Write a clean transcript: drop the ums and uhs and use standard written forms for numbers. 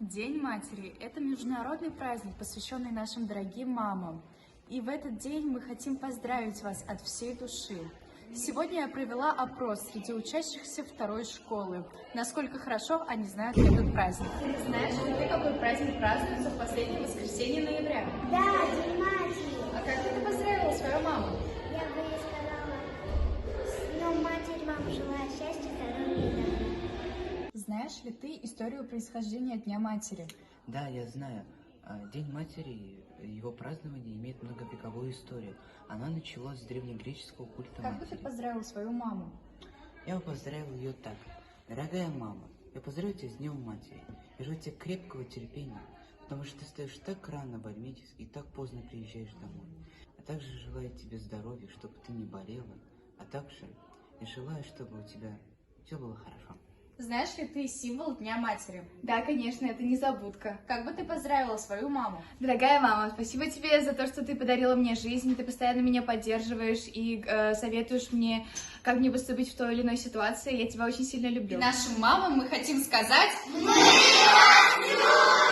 День матери – это международный праздник, посвященный нашим дорогим мамам. И в этот день мы хотим поздравить вас от всей души. Сегодня я провела опрос среди учащихся второй школы. Насколько хорошо они знают этот праздник. Знаешь ли ты, какой праздник празднуется в последнее воскресенье ноября? Да, День матери. А как ты поздравила свою маму? Я бы ей сказала, с днем матери, вам желаю счастья, здоровья и добра. Знаешь ли ты историю происхождения Дня матери? Да, я знаю. День матери, его празднование имеет многовековую историю. Она началась с древнегреческого культа Как бы ты матери. поздравил свою маму? Я бы поздравил ее так. Дорогая мама, я поздравляю тебя с Днем матери. Я желаю тебе крепкого терпения, потому что ты встаешь так рано в Альметьевск и так поздно приезжаешь домой. А также желаю тебе здоровья, чтобы ты не болела. А также я желаю, чтобы у тебя все было хорошо. Знаешь ли ты символ Дня матери? Да, конечно, это незабудка. Как бы ты поздравила свою маму? Дорогая мама, спасибо тебе за то, что ты подарила мне жизнь, ты постоянно меня поддерживаешь и советуешь мне, как мне поступить в той или иной ситуации. Я тебя очень сильно люблю. Нашим мамам мы хотим сказать: мы вас любим!